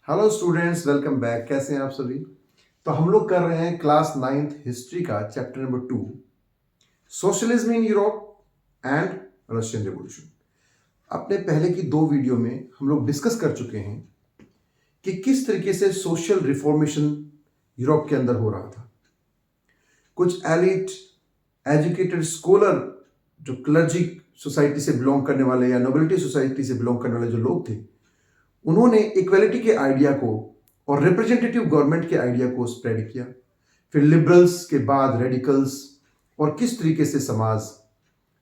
Hello students, welcome back. कैसे हैं आप सभी? तो हम लोग कर रहे हैं क्लास 9th हिस्ट्री का chapter number 2, socialism in Europe and Russian revolution. अपने पहले की 2 वीडियो में हम लोग डिस्कस कर चुके हैं कि किस तरीके से सोशल रिफॉर्मेशन यूरोप के अंदर हो रहा था। कुछ एलिट एजुकेटेड स्कॉलर जो क्लर्जी सोसाइटी से बिलोंग करने वाले या नोबिलिटी सोसाइटी से बिलोंग करने वाले जो लोग थे, उन्होंने इक्वेलिटी के आइडिया को और रिप्रेजेंटेटिव गवर्नमेंट के आइडिया को स्प्रेड किया। फिर लिबरल्स के बाद रेडिकल्स, और किस तरीके से समाज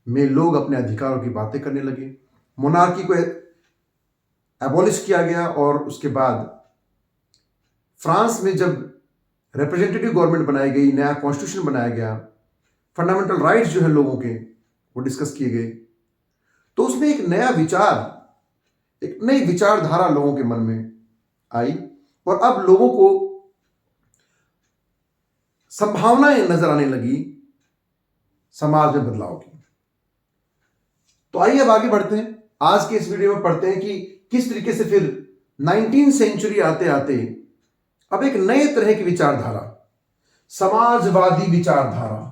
में लोग अपने अधिकारों की बातें करने लगे। मोनार्की को एबॉलिश किया गया और उसके बाद फ्रांस में जब रिप्रेजेंटेटिव गवर्नमेंट बनाई गई, नया कॉन्स्टिट्यूशन बनाया गया, फंडामेंटल राइट्स जो है लोगों के वो डिस्कस किए गए, तो उसमें एक नया विचार, एक नई विचारधारा लोगों के मन में आई और अब लोगों को संभावनाएं नजर आने लगी समाज में बदलाव की। तो आइए अब आगे बढ़ते हैं। आज के इस वीडियो में पढ़ते हैं कि किस तरीके से फिर 19th सेंचुरी आते आते अब एक नए तरह की विचारधारा, समाजवादी विचारधारा,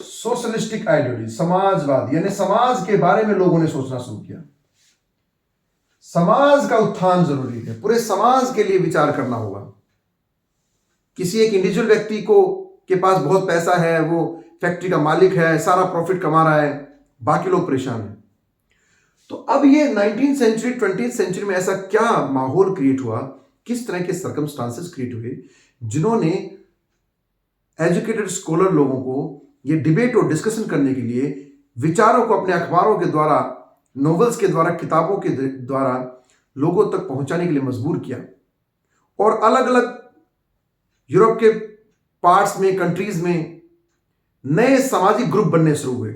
सोशलिस्टिक आइडियोलॉजी, समाजवाद यानी समाज के बारे में लोगों ने सोचना शुरू किया। समाज का उत्थान जरूरी है, पूरे समाज के लिए विचार करना होगा। किसी एक इंडिविजुअल व्यक्ति को के पास बहुत पैसा है, वो फैक्ट्री का मालिक है, सारा प्रॉफिट कमा रहा है, बाकी लोग परेशान हैं। तो अब ये 19th सेंचुरी 20th सेंचुरी में ऐसा क्या माहौल क्रिएट हुआ, किस तरह के सर्कमस्टांसेस क्रिएट हुए जिन्होंने एजुकेटेड स्कॉलर लोगों को ये डिबेट और डिस्कशन करने के लिए विचारों को अपने अखबारों के द्वारा, नॉवेल्स के द्वारा, किताबों के द्वारा लोगों तक पहुंचाने के लिए मजबूर किया। और अलग अलग यूरोप के पार्ट्स में, कंट्रीज में नए सामाजिक ग्रुप बनने शुरू हुए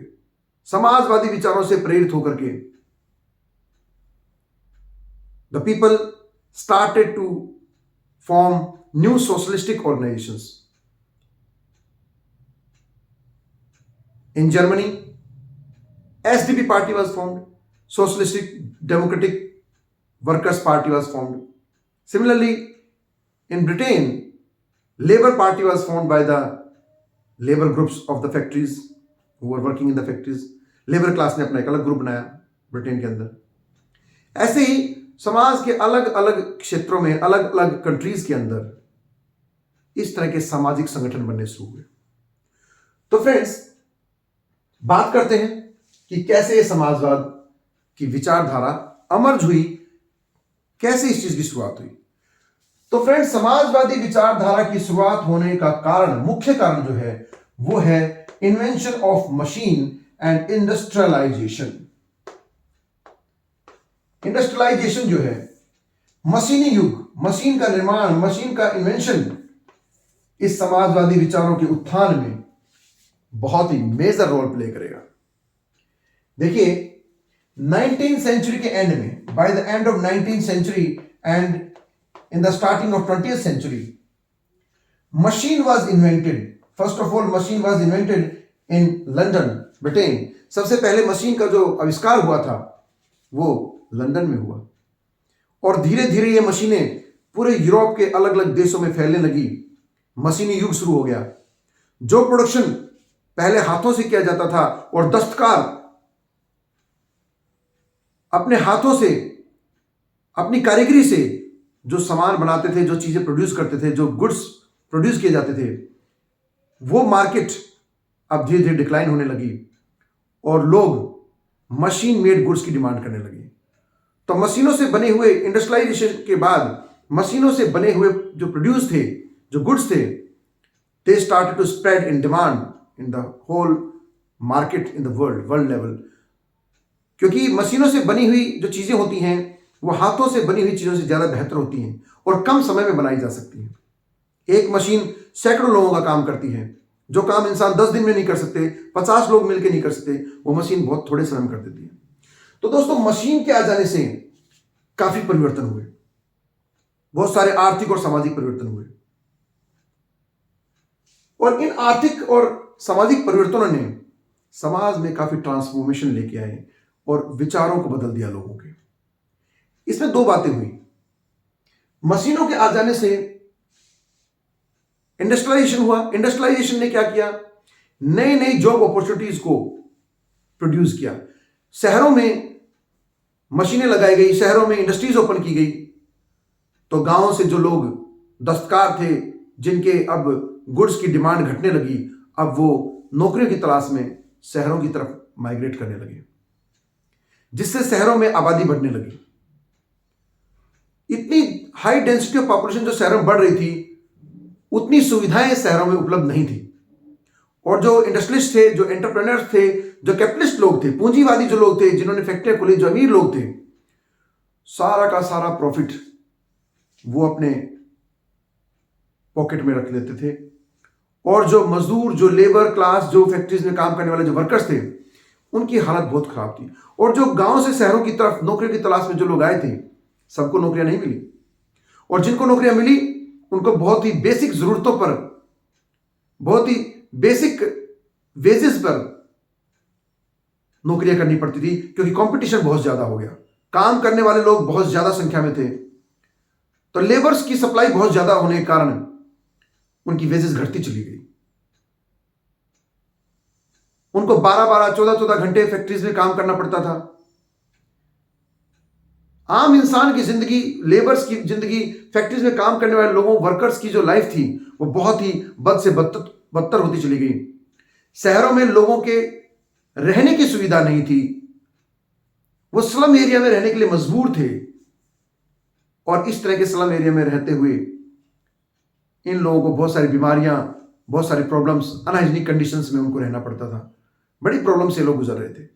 समाजवादी विचारों से प्रेरित होकर के। The people started to form new socialistic organisations. In Germany, SDP party was formed. Socialistic Democratic Workers Party was formed. Similarly, in Britain, Labour Party was formed by the labor groups of the factories who were working in the factories. Labour class ने अपना एक अलग group बनाया Britain के अंदर। ऐसे ही समाज के अलग अलग क्षेत्रों में, अलग अलग कंट्रीज के अंदर इस तरह के सामाजिक संगठन बनने शुरू हुए। तो फ्रेंड्स, बात करते हैं कि कैसे ये समाजवाद की विचारधारा अमर्ज हुई, कैसे इस चीज की शुरुआत हुई। तो फ्रेंड्स, समाजवादी विचारधारा की शुरुआत होने का कारण, मुख्य कारण जो है वो है invention of machine and industrialisation. Industrialisation जो है, मशीनी युग, मशीन का निर्माण, मशीन का इन्वेंशन इस समाजवादी विचारों के उत्थान में बहुत ही मेजर रोल प्ले करेगा। देखिए, 19th सेंचुरी के एंड में, by the end of 19th century and in the starting of 20th century, machine was invented. First of all, machine was invented in London, Britain. सबसे पहले machine का जो आविष्कार हुआ था वो लंदन में हुआ और धीरे धीरे ये मशीनें पूरे यूरोप के अलग अलग देशों में फैलने लगी। मशीनी युग शुरू हो गया। जो प्रोडक्शन पहले हाथों से किया जाता था और दस्तकार अपने हाथों से, अपनी कारीगरी से जो सामान बनाते थे, जो चीजें प्रोड्यूस करते थे, जो गुड्स प्रोड्यूस किए जाते थे, वो मार्केट अब धीरे धीरे डिक्लाइन होने लगी और लोग मशीन मेड गुड्स की डिमांड करने लगे। तो मशीनों से बने हुए, इंडस्ट्रियलाइजेशन के बाद मशीनों से बने हुए जो प्रोड्यूस थे, जो गुड्स थे, they started to spread in demand in the whole market in the world level. क्योंकि मशीनों से बनी हुई जो चीजें होती हैं वो हाथों से बनी हुई चीजों से ज्यादा बेहतर होती हैं और कम समय में बनाई जा सकती हैं। एक मशीन सैकड़ों लोगों का काम करती है। जो काम इंसान 10 दिन में नहीं कर सकते, 50 लोग मिलकर नहीं कर सकते, वो मशीन बहुत थोड़े समय में कर देती है। तो दोस्तों, मशीन के आ जाने से काफी परिवर्तन हुए, बहुत सारे आर्थिक और सामाजिक परिवर्तन हुए और इन आर्थिक और सामाजिक परिवर्तनों ने समाज में काफी ट्रांसफॉर्मेशन लेके आए और विचारों को बदल दिया लोगों के। इसमें 2 बातें हुई। मशीनों के आ जाने से इंडस्ट्रियलाइजेशन हुआ। इंडस्ट्रियलाइजेशन ने क्या किया, नई नई जॉब अपॉर्चुनिटीज को प्रोड्यूस किया। शहरों में मशीनें लगाई गई, शहरों में इंडस्ट्रीज ओपन की गई, तो गांवों से जो लोग दस्तकार थे, जिनके अब गुड्स की डिमांड घटने लगी, अब वो नौकरियों की तलाश में शहरों की तरफ माइग्रेट करने लगे, जिससे शहरों में आबादी बढ़ने लगी। इतनी हाई डेंसिटी ऑफ पॉपुलेशन जो शहरों में बढ़ रही थी, उतनी सुविधाएं शहरों में उपलब्ध नहीं थी। और जो इंडस्ट्रियलिस्ट थे, जो एंटरप्रेन्योर्स थे, जो कैपिटलिस्ट लोग थे, पूंजीवादी जो लोग थे, जिन्होंने फैक्ट्रियां खोली, जो अमीर लोग थे, सारा का सारा प्रॉफिट वो अपने पॉकेट में रख लेते थे। और जो मजदूर, जो लेबर क्लास, जो फैक्ट्रीज में काम करने वाले जो वर्कर्स थे, उनकी हालत बहुत खराब थी। और जो गांव से शहरों की तरफ नौकरियों की तलाश में जो लोग आए थे, सबको नौकरियां नहीं मिली, और जिनको नौकरियां मिली उनको बहुत ही बेसिक जरूरतों पर, बहुत ही बेसिक वेजेस पर नौकरियां करनी पड़ती थी, क्योंकि कंपटीशन बहुत ज्यादा हो गया। काम करने वाले लोग बहुत ज्यादा संख्या में थे, तो लेबर्स की सप्लाई बहुत ज्यादा होने के कारण उनकी वेजेस घटती चली गई। उनको 12-12, 14-14 घंटे फैक्ट्रीज में काम करना पड़ता था। आम इंसान की जिंदगी, लेबर्स की जिंदगी, फैक्ट्रीज में काम करने वाले लोगों, वर्कर्स की जो लाइफ थी, वो बहुत ही बद से बदतर होती चली गई। शहरों में लोगों के रहने की सुविधा नहीं थी, वो स्लम एरिया में रहने के लिए मजबूर थे, और इस तरह के स्लम एरिया में रहते हुए इन लोगों को बहुत सारी बीमारियां, बहुत सारी प्रॉब्लम्स, अनहाइजीनिक कंडीशंस में उनको रहना पड़ता था। बड़ी प्रॉब्लम से लोग गुजर रहे थे।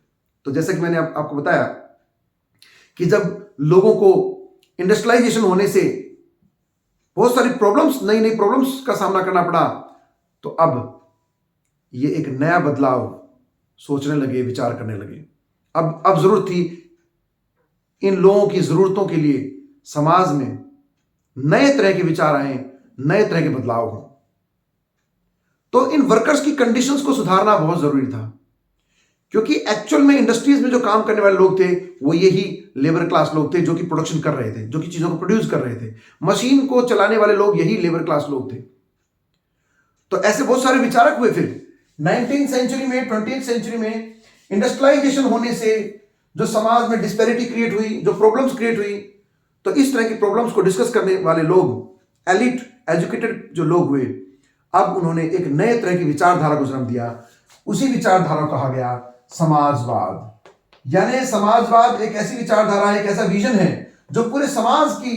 तो जैसे कि मैंने आपको बताया कि जब लोगों को इंडस्ट्रियलाइजेशन होने से बहुत सारी प्रॉब्लम्स, नई नई प्रॉब्लम्स का सामना करना पड़ा, तो अब ये एक नया बदलाव सोचने लगे, विचार करने लगे। अब जरूरत थी इन लोगों की जरूरतों के लिए समाज में नए तरह के विचार आए, नए तरह के बदलाव हो। तो इन वर्कर्स की कंडीशंस को सुधारना बहुत जरूरी था, क्योंकि एक्चुअल में इंडस्ट्रीज में जो काम करने वाले लोग थे, वो यही लेबर क्लास लोग थे, जो कि प्रोडक्शन कर रहे थे, जो कि चीजों को प्रोड्यूस कर रहे थे। मशीन को चलाने वाले लोग यही लेबर क्लास लोग थे। तो ऐसे बहुत सारे विचारक हुए। फिर 19th सेंचुरी में, 20th सेंचुरी में इंडस्ट्रियलाइजेशन होने से जो समाज में डिस्पैरिटी क्रिएट हुई, जो प्रॉब्लम्स क्रिएट हुई, तो इस तरह की प्रॉब्लम्स को डिस्कस करने वाले लोग, एलिट, एजुकेटेड जो लोग हुए, अब उन्होंने एक नए तरह की विचारधारा को जन्म दिया। उसी विचारधारा को कहा गया समाजवाद। यानी समाजवाद एक ऐसी विचारधारा है, एक ऐसा विजन है जो पूरे समाज की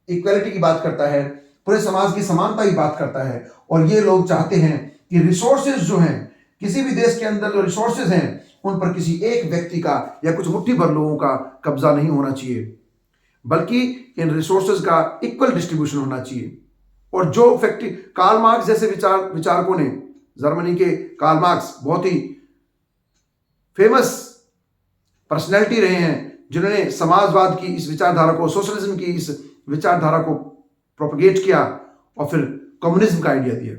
इक्वालिटी की बात करता है, पूरे समाज की समानता की बात करता है। और ये लोग चाहते हैं कि रिसोर्सेज जो हैं, किसी भी देश के अंदर जो रिसोर्सेज हैं, उन पर किसी एक व्यक्ति का या कुछ मुट्ठी भर लोगों का कब्जा नहीं होना चाहिए, बल्कि इन रिसोर्सेज का इक्वल डिस्ट्रीब्यूशन होना चाहिए। और जो फैक्ट्री, कार्ल मार्क्स जैसे विचारकों ने, जर्मनी के कार्ल मार्क्स बहुत ही फेमस पर्सनैलिटी रहे हैं, जिन्होंने समाजवाद की इस विचारधारा को, सोशलिज्म की इस विचारधारा को प्रोपगेट किया और फिर कम्युनिज्म का आइडिया दिया।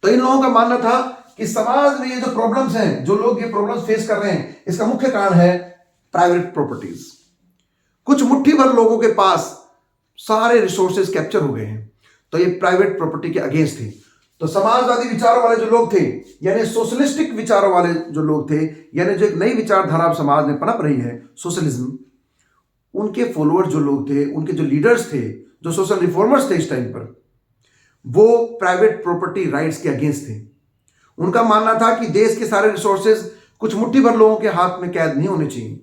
तो इन लोगों का मानना था कि समाज में ये जो प्रॉब्लम्स हैं, जो लोग ये प्रॉब्लम्स फेस कर रहे हैं, इसका मुख्य कारण है प्राइवेट प्रॉपर्टीज। कुछ मुट्ठी भर लोगों के पास सारे रिसोर्सेज कैप्चर हो गए हैं, तो ये प्राइवेट प्रॉपर्टी के अगेंस्ट थे। तो समाजवादी विचारों वाले जो लोग थे, यानी सोशलिस्टिक विचारों वाले जो लोग थे, यानी जो एक नई विचारधारा समाज में पनप रही है, सोशलिज्म, उनके फॉलोअर जो लोग थे, उनके जो लीडर्स थे, जो सोशल रिफॉर्मर्स थे इस टाइम पर, वो प्राइवेट प्रॉपर्टी राइट्स के अगेंस्ट थे। उनका मानना था कि देश के सारे रिसोर्सेज कुछ मुट्ठी भर लोगों के हाथ में कैद नहीं होने चाहिए,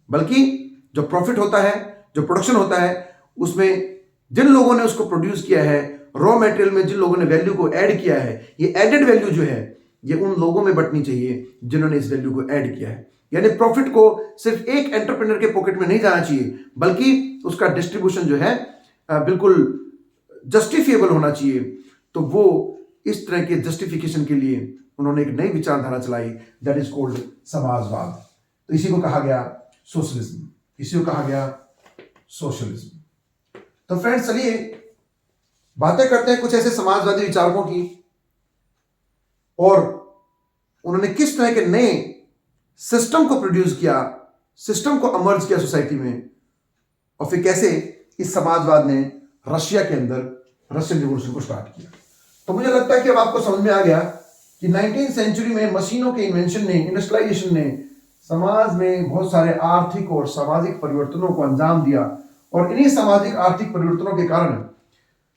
बल्कि जो प्रॉफिट होता है, जो प्रोडक्शन होता है, उसमें जिन लोगों ने उसको प्रोड्यूस किया है, रॉ मटेरियल में जिन लोगों ने वैल्यू को ऐड किया है, ये एडेड वैल्यू जो है, ये उन लोगों में बंटनी चाहिए जिन्होंने इस वैल्यू को ऐड किया है। यानी प्रॉफिट को सिर्फ एक एंटरप्रेन्योर के पॉकेट में नहीं जाना चाहिए, बल्कि उसका डिस्ट्रीब्यूशन जो है बिल्कुल जस्टिफिएबल होना चाहिए। तो वो इस तरह के जस्टिफिकेशन के लिए उन्होंने एक नई विचारधारा चलाई, दैट इज कॉल्ड समाजवाद। तो इसी को कहा गया सोशलिज्म, इसी को कहा गया सोशलिज्म। तो फ्रेंड्स, चलिए बातें करते हैं कुछ ऐसे समाजवादी विचारकों की, और उन्होंने किस तरह के नए सिस्टम को प्रोड्यूस किया, सिस्टम को अमर्ज किया सोसाइटी में, और फिर कैसे इस समाजवाद ने रशिया के अंदर रशियन रिवॉल्यूशन को स्टार्ट किया। तो मुझे लगता है कि अब आपको समझ में आ गया कि 19वीं सेंचुरी में मशीनों के इन्वेंशन ने, इंडस्ट्रियलाइजेशन ने समाज में बहुत सारे आर्थिक और सामाजिक परिवर्तनों को अंजाम दिया, और इन्हीं सामाजिक आर्थिक परिवर्तनों के कारण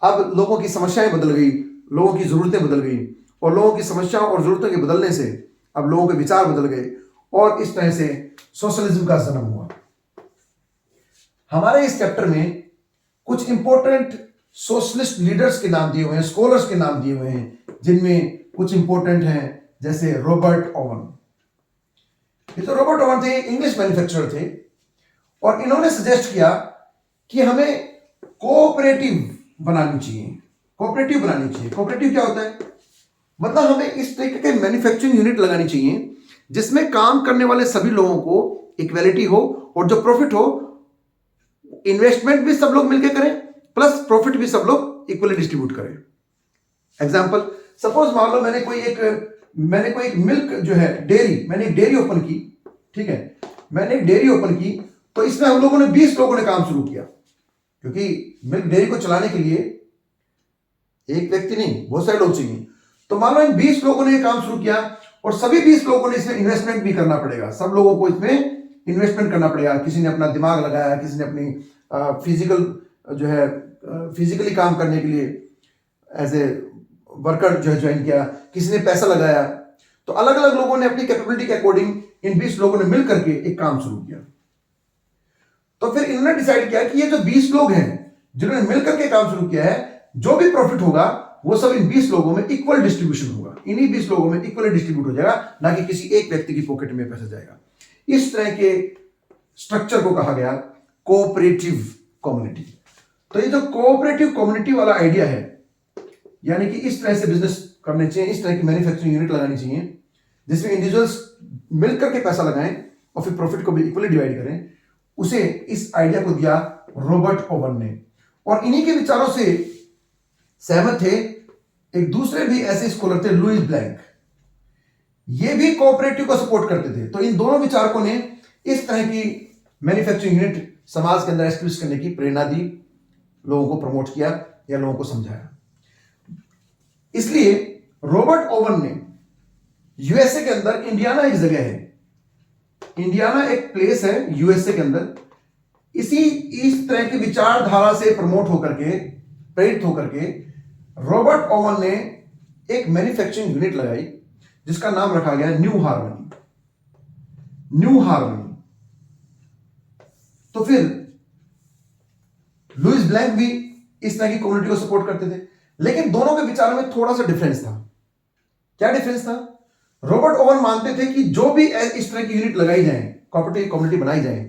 अब लोगों की समस्याएं बदल गई, लोगों की जरूरतें बदल गई, और लोगों की समस्याओं और जरूरतों के बदलने से अब लोगों के विचार बदल गए, और इस तरह से सोशलिज्म का जन्म हुआ। हमारे इस चैप्टर में कुछ इंपॉर्टेंट सोशलिस्ट लीडर्स के नाम दिए हुए हैं, स्कॉलर्स के नाम दिए हुए हैं, जिनमें कुछ इंपॉर्टेंट हैं जैसे रॉबर्ट ओवन। ये तो रॉबर्ट ओवन थे, इंग्लिश मैन्युफैक्चरर थे, और इन्होंने सजेस्ट किया कि हमें कोऑपरेटिव बनानी चाहिए। कोऑपरेटिव बनानी चाहिए। कोऑपरेटिव क्या होता है? मतलब हमें इस तरीके के मैन्युफैक्चरिंग यूनिट लगानी चाहिए जिसमें काम करने वाले सभी लोगों को इक्वलिटी हो, और जो प्रॉफिट हो, इन्वेस्टमेंट भी सब लोग मिलकर करें, प्लस प्रॉफिट भी सब लोग इक्वली डिस्ट्रीब्यूट करें। एग्जांपल, सपोज मान लो मैंने कोई एक मिल्क जो है डेयरी, मैंने एक डेयरी ओपन की, ठीक है, मैंने एक डेयरी ओपन की, तो इसमें हम लोगों ने 20 लोगों ने काम शुरू किया, क्योंकि मिल्क डेयरी को चलाने के लिए एक व्यक्ति नहीं, बहुत सारे लोग चाहिए। तो मान लो इन 20 लोगों ने काम शुरू किया, और सभी 20 लोगों ने इसमें इन्वेस्टमेंट भी करना पड़ेगा। सब लोगों को इसमें इन्वेस्टमेंट करना पड़ेगा। किसी ने अपना दिमाग लगाया, किसी ने अपनी फिजिकल जो है फिजिकली काम करने के लिए एज ए वर्कर जो है ज्वाइन किया, किसी ने पैसा लगाया। तो अलग अलग लोगों ने अपनी कैपेबिलिटी के अकॉर्डिंग इन 20 लोगों ने मिल करके एक काम शुरू किया। तो फिर इन्होंने डिसाइड किया कि ये जो 20 लोग हैं जिन्होंने मिलकर के काम शुरू किया है, जो भी प्रॉफिट होगा वो सब इन 20 लोगों में इक्वल डिस्ट्रीब्यूशन होगा, इन्हीं 20 लोगों में इक्वली डिस्ट्रीब्यूट हो जाएगा, ना कि किसी एक व्यक्ति की पॉकेट में पैसा जाएगा। इस तरह के स्ट्रक्चर को कहा गया कोऑपरेटिव कम्युनिटी। तो ये जो कोऑपरेटिव कम्युनिटी वाला आइडिया है, यानी कि इस तरह से बिजनेस करने चाहिए, इस तरह की मैन्युफैक्चरिंग यूनिट लगानी चाहिए जिसमें इंडिविजुअल्स मिलकर के पैसा लगाएं और फिर प्रॉफिट को भी इक्वली डिवाइड करें, उसे इस आइडिया को दिया रॉबर्ट ओवन ने। और इन्हीं के विचारों से सहमत थे एक दूसरे भी ऐसे स्कॉलर थे, लुईस ब्लैंक। ये भी कोऑपरेटिव को सपोर्ट करते थे। तो इन दोनों विचारकों ने इस तरह की मैन्युफैक्चरिंग यूनिट समाज के अंदर एस्टैब्लिश करने की प्रेरणा दी, लोगों को प्रमोट किया या लोगों को समझाया। इसलिए रॉबर्ट ओवन ने यूएसए के अंदर, इंडियाना एक जगह है, इंडियाना एक प्लेस है यूएसए के अंदर, इस तरह की विचारधारा से प्रमोट होकर के, प्रेरित होकर के रॉबर्ट ओवन ने एक मैन्युफैक्चरिंग यूनिट लगाई जिसका नाम रखा गया न्यू हार्मनी। New harmony. तो फिर लुईस ब्लैंक भी इस तरह की कम्युनिटी को सपोर्ट करते थे, लेकिन दोनों के विचारों में थोड़ा सा डिफरेंस था। क्या डिफरेंस था? रॉबर्ट ओवन मानते थे कि जो भी इस तरह की यूनिट लगाई जाए, कोऑपरेटिव कम्युनिटी बनाई जाए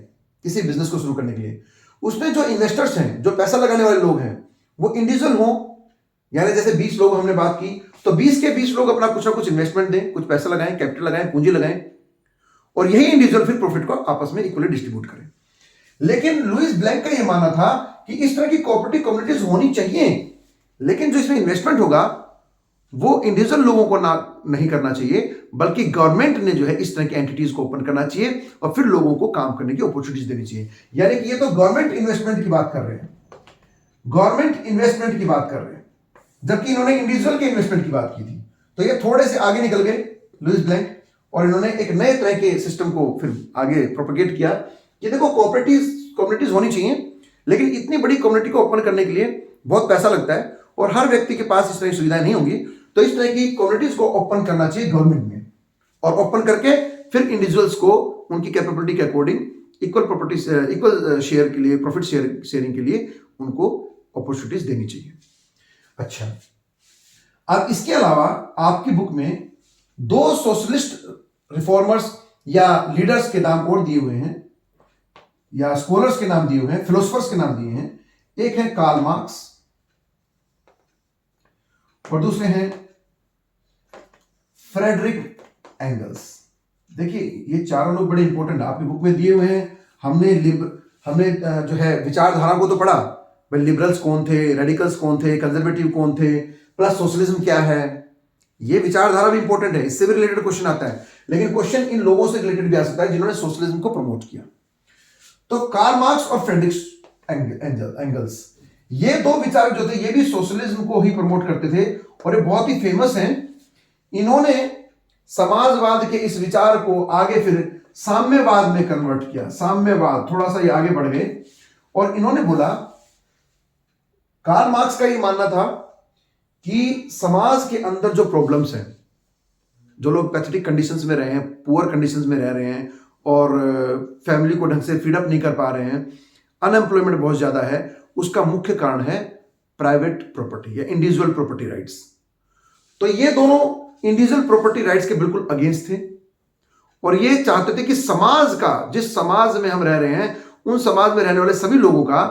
किसी बिजनेस को शुरू करने के लिए, उसमें जो इन्वेस्टर्स हैं, जो पैसा लगाने वाले लोग हैं, वो इंडिविजुअल हों। यानी जैसे 20 लोग हमने बात की, तो 20 के 20 लोग अपना कुछ ना कुछ इन्वेस्टमेंट दें, कुछ पैसा लगाएं, कैपिटल लगाएं, पूंजी लगाएं, और यही इंडिविजुअल फिर प्रॉफिट को आपस में इक्वली डिस्ट्रीब्यूट करें। लेकिन लुईस ब्लैंक का यह मानना था कि इस तरह की कोऑपरेटिव कम्युनिटीज होनी चाहिए, लेकिन जो इसमें इन्वेस्टमेंट होगा वो इंडिविजुअल लोगों को नहीं करना चाहिए, बल्कि गवर्नमेंट ने जो है इस तरह की एंटिटीज को ओपन करना चाहिए और फिर लोगों को काम करने की अपॉर्चुनिटीज देनी चाहिए। यानी कि ये तो गवर्नमेंट इन्वेस्टमेंट की बात कर रहे हैं, गवर्नमेंट इन्वेस्टमेंट की बात कर रहे हैं, जबकि इन्होंने इंडिविजुअल के इन्वेस्टमेंट की बात की थी। तो ये थोड़े से आगे निकल गए लुईस ब्लैंक, और इन्होंने एक नए तरह के सिस्टम को फिर आगे प्रोपेगेट किया कि देखो कोऑपरेटिव कम्युनिटीज होनी चाहिए, लेकिन इतनी बड़ी कम्युनिटी को ओपन करने के लिए बहुत पैसा लगता है और हर व्यक्ति के पास इस तरह की सुविधाएं नहीं होंगी। तो इस तरह की कम्युनिटीज को ओपन करना चाहिए गवर्नमेंट में, और ओपन करके फिर इंडिविजुअल्स को उनकी कैपेबिलिटी के according equal property, equal share के लिए, प्रॉफिट शेयरिंग के लिए उनको अपॉर्चुनिटीज देनी चाहिए। अच्छा, अब इसके अलावा आपकी बुक में 2 सोशलिस्ट रिफॉर्मर्स या लीडर्स के नाम और दिए हुए हैं, या स्कॉलर्स के नाम दिए हुए हैं, फिलोसफर्स के नाम दिए हैं। एक है कार्ल मार्क्स और दूसरे हैं फ्रेडरिक एंगल्स। देखिए ये चारों लोग बड़े इंपॉर्टेंट आपकी बुक में दिए हुए हैं। हमने जो है विचारधारा को तो पढ़ा, भाई लिबरल्स कौन थे, रेडिकल्स कौन थे, कंजर्वेटिव कौन थे, प्लस सोशलिज्म क्या है। ये विचारधारा भी इंपॉर्टेंट है, इससे भी रिलेटेड क्वेश्चन आता है, लेकिन क्वेश्चन इन लोगों से रिलेटेड भी आ सकता है जिन्होंने सोशलिज्म को प्रमोट किया। तो कार्ल मार्क्स और फ्रेडरिक एंगल्स। ये दो विचारक जो थे ये भी सोशलिज्म को ही प्रमोट करते थे और ये बहुत ही फेमस हैं। इन्होंने समाजवाद के इस विचार को आगे फिर साम्यवाद में कन्वर्ट किया। साम्यवाद, थोड़ा सा ये आगे बढ़ गए और इन्होंने बोला, कार्ल मार्क्स का ये मानना था कि समाज के अंदर जो प्रॉब्लम्स हैं, जो लोग पैथेटिक कंडीशंस में रहे हैं, पुअर कंडीशंस में रह रहे हैं और फैमिली को ढंग से फीडअप नहीं कर पा रहे हैं, अनएम्प्लॉयमेंट बहुत ज्यादा है, उसका मुख्य कारण है प्राइवेट प्रॉपर्टी या इंडिविजुअल प्रॉपर्टी राइट्स। तो ये दोनों इंडिविजुअल प्रॉपर्टी राइट्स के बिल्कुल अगेंस्ट थे और ये चाहते थे कि समाज का, जिस समाज में हम रह रहे हैं, उन समाज में रहने वाले सभी लोगों का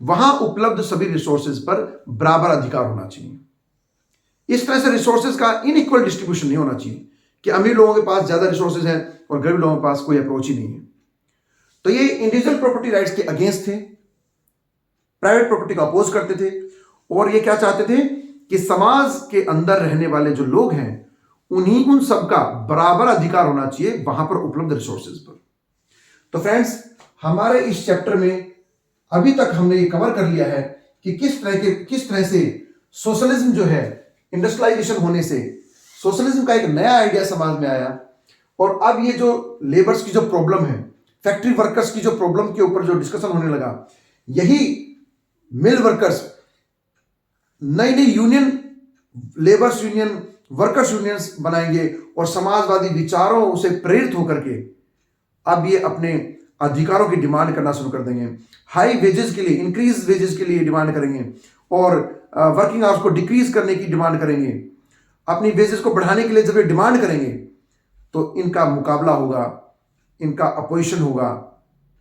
वहां उपलब्ध सभी रिसोर्सेज पर बराबर अधिकार होना चाहिए। इस तरह से रिसोर्सेज का इनइक्वल डिस्ट्रीब्यूशन नहीं होना चाहिए कि अमीर लोगों के पास ज्यादा रिसोर्सेज हैं और गरीब लोगों के पास कोई अप्रोच ही नहीं है। तो ये इंडिविजुअल प्रॉपर्टी राइट्स के अगेंस्ट थे, प्राइवेट प्रॉपर्टी को अपोज करते थे और ये क्या चाहते थे कि समाज के अंदर रहने वाले जो लोग हैं उन सबका बराबर अधिकार होना चाहिए वहां पर उपलब्ध रिसोर्सेज पर। तो फ्रेंड्स, हमारे इस चैप्टर में अभी तक हमने ये कवर कर लिया है कि किस तरह से सोशलिज्म जो है, इंडस्ट्रियलाइजेशन होने से सोशलिज्म का एक नया आइडिया समाज में आया और अब ये जो लेबर्स की जो प्रॉब्लम है, फैक्ट्री वर्कर्स की जो प्रॉब्लम के ऊपर जो डिस्कशन होने लगा, यही मिल वर्कर्स नई नई union, labours union, workers unions बनाएंगे और समाजवादी विचारों से प्रेरित होकर के अब ये अपने अधिकारों की डिमांड करना शुरू कर देंगे। हाई वेजेस के लिए, इंक्रीज वेजेस के लिए डिमांड करेंगे और वर्किंग आवर्स को डिक्रीज करने की डिमांड करेंगे। अपनी वेजेस को बढ़ाने के लिए जब ये डिमांड करेंगे तो इनका मुकाबला होगा, इनका अपोजिशन होगा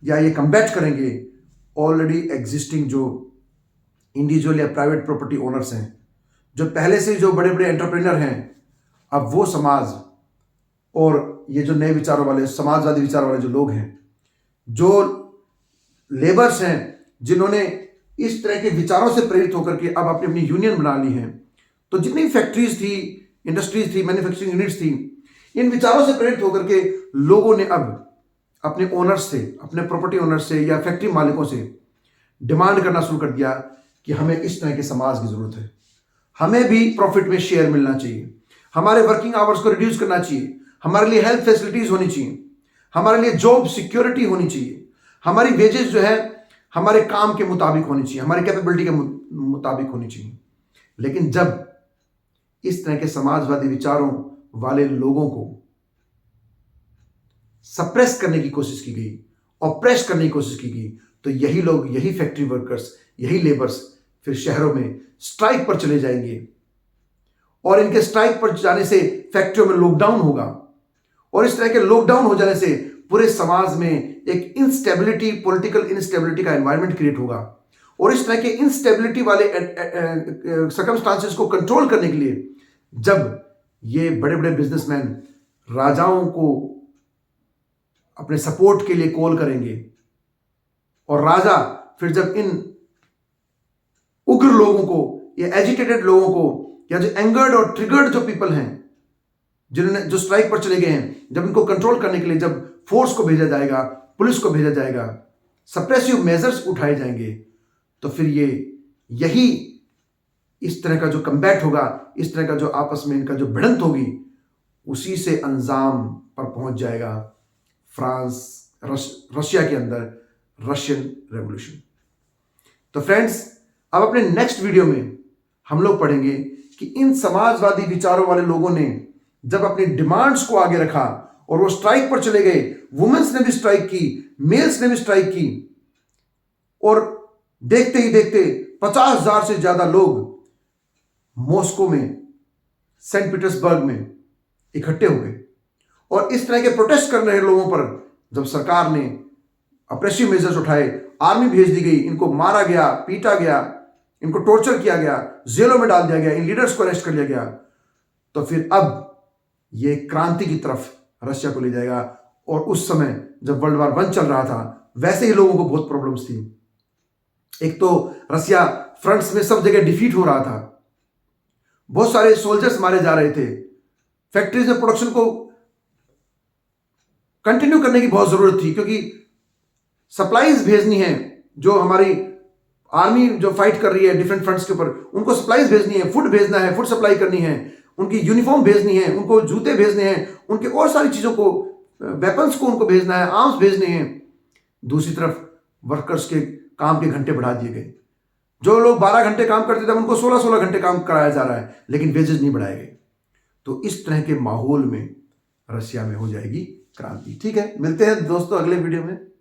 या ये कम्बैट करेंगे ऑलरेडी एग्जिस्टिंग जो इंडिविजुअल या प्राइवेट प्रॉपर्टी ओनर्स हैं, जो पहले से जो बड़े बड़े एंटरप्रेन्योर हैं। अब वो समाज और ये जो नए विचारों वाले, समाजवादी विचार वाले जो लोग हैं, जो लेबर्स हैं, जिन्होंने इस तरह के विचारों से प्रेरित होकर के अब अपनी अपनी यूनियन बना ली है, तो जितनी फैक्ट्रीज थी, इंडस्ट्रीज थी, मैन्युफैक्चरिंग यूनिट्स थी, इन विचारों से प्रेरित होकर के लोगों ने अब अपने ओनर्स से, अपने प्रॉपर्टी ओनर्स से या फैक्ट्री मालिकों से डिमांड करना शुरू कर दिया कि हमें इस तरह के समाज की जरूरत है, हमें भी प्रॉफिट में शेयर मिलना चाहिए, हमारे वर्किंग आवर्स को रिड्यूस करना चाहिए, हमारे लिए हेल्थ फैसिलिटीज होनी चाहिए, हमारे लिए जॉब सिक्योरिटी होनी चाहिए, हमारी वेजेस जो है हमारे काम के मुताबिक होनी चाहिए, हमारी कैपेबिलिटी के मुताबिक होनी चाहिए। लेकिन जब इस तरह के समाजवादी विचारों वाले लोगों को सप्रेस करने की कोशिश की गई, ऑप्रेस करने की कोशिश की गई, तो यही लोग, यही फैक्ट्री वर्कर्स, यही लेबर्स फिर शहरों में स्ट्राइक पर चले जाएंगे और इनके स्ट्राइक पर जाने से फैक्ट्रियों में लॉकडाउन होगा और इस तरह के लॉकडाउन हो जाने से पूरे समाज में एक इंस्टेबिलिटी, पॉलिटिकल इंस्टेबिलिटी का एनवायरनमेंट क्रिएट होगा और इस तरह के इंस्टेबिलिटी वाले सर्कमस्टांसेस को कंट्रोल करने के लिए जब ये बड़े बड़े बिजनेसमैन राजाओं को अपने सपोर्ट के लिए कॉल करेंगे और राजा फिर जब इन उग्र लोगों को या एजिटेटेड लोगों को या जो एंगर्ड और ट्रिगर्ड जो पीपल हैं, जिन्होंने जो स्ट्राइक पर चले गए हैं, जब इनको कंट्रोल करने के लिए जब फोर्स को भेजा जाएगा, पुलिस को भेजा जाएगा, सप्रेसिव मेजर्स उठाए जाएंगे, तो फिर यही इस तरह का जो कम्बैट होगा, इस तरह का जो आपस में इनका जो भिड़ंत होगी, उसी से अंजाम पर पहुंच जाएगा रशिया के अंदर रशियन रेवोल्यूशन। तो फ्रेंड्स, अब अपने नेक्स्ट वीडियो में हम लोग पढ़ेंगे कि इन समाजवादी विचारों वाले लोगों ने जब अपनी डिमांड्स को आगे रखा और वो स्ट्राइक पर चले गए, वुमेन्स ने भी स्ट्राइक की, मेल्स ने भी स्ट्राइक की और देखते ही देखते 50,000 से ज्यादा लोग मॉस्को में, सेंट पीटर्सबर्ग में इकट्ठे हो गए और इस तरह के प्रोटेस्ट कर रहे लोगों पर जब सरकार ने अप्रेसिव मेजर्स उठाए, आर्मी भेज दी गई, इनको मारा गया, पीटा गया, इनको टॉर्चर किया गया, जेलों में डाल दिया गया, इन लीडर्स को अरेस्ट कर लिया गया, तो फिर अब ये क्रांति की तरफ रशिया को ले जाएगा। और उस समय जब वर्ल्ड वॉर 1 चल रहा था, वैसे ही लोगों को बहुत प्रॉब्लम्स थी। एक तो रशिया फ्रंट्स में सब जगह डिफीट हो रहा था, बहुत सारे सोल्जर्स मारे जा रहे थे, फैक्ट्रीज में प्रोडक्शन को कंटिन्यू करने की बहुत जरूरत थी क्योंकि सप्लाईज भेजनी है, जो हमारी आर्मी जो फाइट कर रही है डिफरेंट फ्रंट्स के ऊपर, उनको सप्लाईज भेजनी है, फूड भेजना है, फूड सप्लाई करनी है, उनकी यूनिफॉर्म भेजनी है, उनको जूते भेजने हैं, उनके और सारी चीज़ों को, वेपन्स को उनको भेजना है, आर्म्स भेजने हैं। दूसरी तरफ वर्कर्स के काम के घंटे बढ़ा दिए गए। जो लोग 12 घंटे काम करते थे उनको 16-16 घंटे काम कराया जा रहा है, लेकिन वेजेस नहीं बढ़ाए गए। तो इस तरह के माहौल में रशिया में हो जाएगी क्रांति। ठीक है, मिलते हैं दोस्तों अगले वीडियो में।